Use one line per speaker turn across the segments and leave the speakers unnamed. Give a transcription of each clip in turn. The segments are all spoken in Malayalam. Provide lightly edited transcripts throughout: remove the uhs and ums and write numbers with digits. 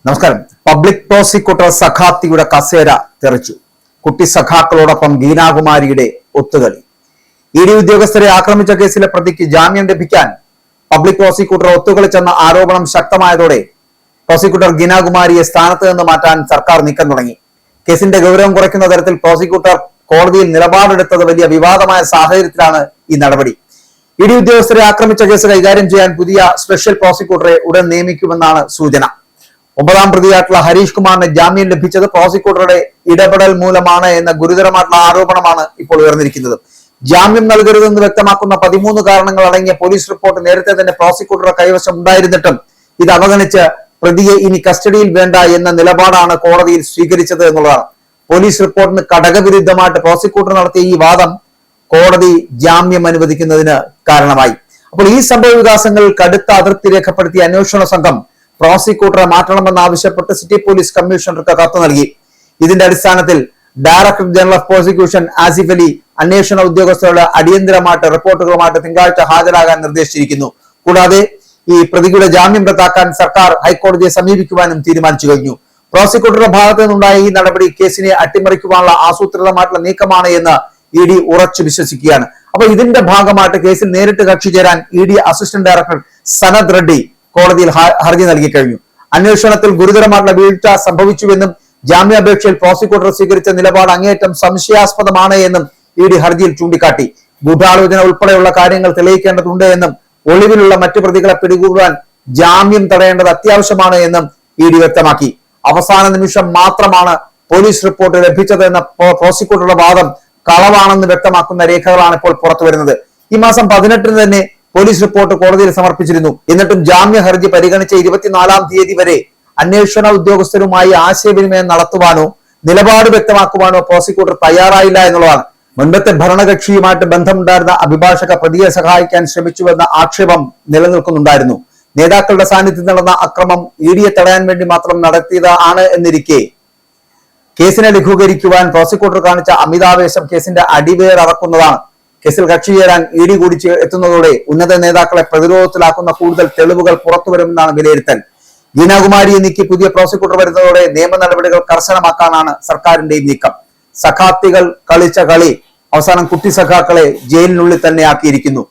നമസ്കാരം. പബ്ലിക് പ്രോസിക്യൂട്ടർ സഖാത്തിയുടെ കസേര തെറിച്ചു. കുട്ടി സഖാക്കളോടൊപ്പം ഗീനാകുമാരിയുടെ ഒത്തുകളി. ഇഡി ഉദ്യോഗസ്ഥരെ ആക്രമിച്ച കേസിലെ പ്രതിക്ക് ജാമ്യം ലഭിക്കാൻ പബ്ലിക് പ്രോസിക്യൂട്ടർ ഒത്തുകളിച്ചെന്ന ആരോപണം ശക്തമായതോടെ പ്രോസിക്യൂട്ടർ ഗീനാകുമാരിയെ സ്ഥാനത്ത് നിന്ന് മാറ്റാൻ സർക്കാർ നീക്കം തുടങ്ങി. കേസിന്റെ ഗൗരവം കുറയ്ക്കുന്ന തരത്തിൽ പ്രോസിക്യൂട്ടർ കോടതിയിൽ നിലപാടെടുത്തത് വലിയ വിവാദമായ സാഹചര്യത്തിലാണ് ഈ നടപടി. ഇഡി ഉദ്യോഗസ്ഥരെ ആക്രമിച്ച കേസ് കൈകാര്യം ചെയ്യാൻ പുതിയ സ്പെഷ്യൽ പ്രോസിക്യൂട്ടറെ ഉടൻ നിയമിക്കുമെന്നാണ് സൂചന. 9ാം പ്രതിയായിട്ടുള്ള ഹരീഷ് കുമാറിന് ജാമ്യം ലഭിച്ചത് പ്രോസിക്യൂട്ടറുടെ ഇടപെടൽ മൂലമാണ് എന്ന ഗുരുതരമായിട്ടുള്ള ആരോപണമാണ് ഇപ്പോൾ ഉയർന്നിരിക്കുന്നത്. ജാമ്യം നൽകരുതെന്ന് വ്യക്തമാക്കുന്ന 13 കാരണങ്ങൾ അടങ്ങിയ പോലീസ് റിപ്പോർട്ട് നേരത്തെ തന്നെ പ്രോസിക്യൂട്ടറുടെ കൈവശം ഉണ്ടായിരുന്നിട്ടും ഇത് അവഗണിച്ച് പ്രതിയെ ഇനി കസ്റ്റഡിയിൽ വേണ്ട എന്ന നിലപാടാണ് കോടതിയിൽ സ്വീകരിച്ചത് എന്നുള്ളതാണ്. പോലീസ് റിപ്പോർട്ടിന് കടകവിരുദ്ധമായിട്ട് പ്രോസിക്യൂട്ടർ നടത്തിയ ഈ വാദം കോടതി ജാമ്യം അനുവദിക്കുന്നതിന് കാരണമായി. അപ്പോൾ ഈ സംഭവ വികാസങ്ങളിൽ കടുത്ത അതിർത്തി രേഖപ്പെടുത്തിയ അന്വേഷണ സംഘം പ്രോസിക്യൂട്ടറെ മാറ്റണമെന്നാവശ്യപ്പെട്ട് സിറ്റി പോലീസ് കമ്മീഷണർക്ക് കത്ത് നൽകി. ഇതിന്റെ അടിസ്ഥാനത്തിൽ director general of prosecution Asif Ali അന്വേഷണ ഉദ്യോഗസ്ഥരുടെ അടിയന്തരമായിട്ട് റിപ്പോർട്ടുകളുമായിട്ട് തിങ്കളാഴ്ച ഹാജരാകാൻ നിർദ്ദേശിച്ചിരിക്കുന്നു. കൂടാതെ ഈ പ്രതികളുടെ ജാമ്യം റദ്ദാക്കാൻ സർക്കാർ ഹൈക്കോടതിയെ സമീപിക്കുവാനും തീരുമാനിച്ചു കഴിഞ്ഞു. പ്രോസിക്യൂട്ടറുടെ ഭാഗത്തു നിന്നുണ്ടായ ഈ നടപടി കേസിനെ അട്ടിമറിക്കുവാനുള്ള ആസൂത്രിതമായിട്ടുള്ള നീക്കമാണ് എന്ന് ഇഡി ഉറച്ചു വിശ്വസിക്കുകയാണ്. അപ്പൊ ഇതിന്റെ ഭാഗമായിട്ട് കേസിൽ നേരിട്ട് കക്ഷി ചേരാൻ ഇഡി അസിസ്റ്റന്റ് ഡയറക്ടർ സനദ് റെഡ്ഡി കോടതിയിൽ ഹർജി നൽകി കഴിഞ്ഞു. അന്വേഷണത്തിൽ ഗുരുതരമായിട്ടുള്ള വീഴ്ച സംഭവിച്ചുവെന്നും ജാമ്യാപേക്ഷയിൽ പ്രോസിക്യൂട്ടർ സ്വീകരിച്ച നിലപാട് അങ്ങേയറ്റം സംശയാസ്പദമാണ് എന്നും ഇഡി ഹർജിയിൽ ചൂണ്ടിക്കാട്ടി. ഗൂഢാലോചന ഉൾപ്പെടെയുള്ള കാര്യങ്ങൾ തെളിയിക്കേണ്ടതുണ്ട് എന്നും ഒളിവിലുള്ള മറ്റു പ്രതികളെ പിടികൂടാൻ ജാമ്യം തടയേണ്ടത് അത്യാവശ്യമാണ് എന്നും ഇഡി വ്യക്തമാക്കി. അവസാന നിമിഷം മാത്രമാണ് പോലീസ് റിപ്പോർട്ട് ലഭിച്ചതെന്ന പ്രോസിക്യൂട്ടറുടെ വാദം കളവാണെന്ന് വ്യക്തമാക്കുന്ന രേഖകളാണ് ഇപ്പോൾ പുറത്തു വരുന്നത്. ഈ മാസം 18 തന്നെ പോലീസ് റിപ്പോർട്ട് കോടതിയിൽ സമർപ്പിച്ചിരുന്നു. എന്നിട്ടും ജാമ്യ ഹർജി പരിഗണിച്ച 24-ാം തീയതി വരെ അന്വേഷണ ഉദ്യോഗസ്ഥരുമായി ആശയവിനിമയം നടത്തുവാനോ നിലപാട് വ്യക്തമാക്കുവാനോ പ്രോസിക്യൂട്ടർ തയ്യാറായില്ല എന്നുള്ളതാണ്. മുൻപത്തെ ഭരണകക്ഷിയുമായിട്ട് ബന്ധമുണ്ടായിരുന്ന അഭിഭാഷക പ്രതിയെ സഹായിക്കാൻ ശ്രമിച്ചുവെന്ന ആക്ഷേപം നിലനിൽക്കുന്നുണ്ടായിരുന്നു. നേതാക്കളുടെ സാന്നിധ്യത്തിൽ നടന്ന അക്രമം ഇഡിയെ തടയാൻ വേണ്ടി മാത്രം നടത്തിയതാണ് എന്നിരിക്കെ കേസിനെ ലഘൂകരിക്കുവാൻ പ്രോസിക്യൂട്ടർ കാണിച്ച അമിതാവേശം കേസിന്റെ അടിവേറക്കുന്നതാണ്. കേസിൽ കക്ഷി ചേരാൻ ഇഡി കൂടി എത്തുന്നതോടെ ഉന്നത നേതാക്കളെ പ്രതിരോധത്തിലാക്കുന്ന കൂടുതൽ തെളിവുകൾ പുറത്തുവരുമെന്നാണ് വിലയിരുത്തൽ. ഗീനാകുമാരിയെ നീക്കി പുതിയ പ്രോസിക്യൂട്ടർ വരുന്നതോടെ നിയമ നടപടികൾ കർശനമാക്കാനാണ് സർക്കാരിന്റെ നീക്കം. സഖാത്തികൾ കളിച്ച കളി അവസാനം കുട്ടി സഖാക്കളെ ജയിലിനുള്ളിൽ തന്നെ ആക്കിയിരിക്കുന്നു.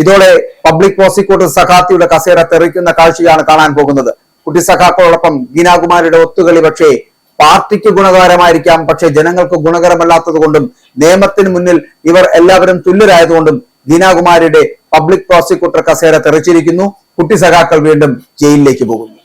ഇതോടെ പബ്ലിക് പ്രോസിക്യൂട്ടർ സഖാത്തിയുടെ കസേര തെറിക്കുന്ന കാഴ്ചയാണ് കാണാൻ പോകുന്നത്. കുട്ടി സഖാക്കളോടൊപ്പം ഗീനാകുമാരിയുടെ ഒത്തുകളി പക്ഷേ പാർട്ടിക്ക് ഗുണകരമായിരിക്കാം, പക്ഷെ ജനങ്ങൾക്ക് ഗുണകരമല്ലാത്തത് കൊണ്ടും നിയമത്തിന് മുന്നിൽ ഇവർ എല്ലാവരും തുല്യരായതുകൊണ്ടും ഗീനാകുമാരിയുടെ പബ്ലിക് പ്രോസിക്യൂട്ടർ കസേര തെറിച്ചിരിക്കുന്നു. കുട്ടി സഖാക്കൾ വീണ്ടും ജയിലിലേക്ക് പോകുന്നു.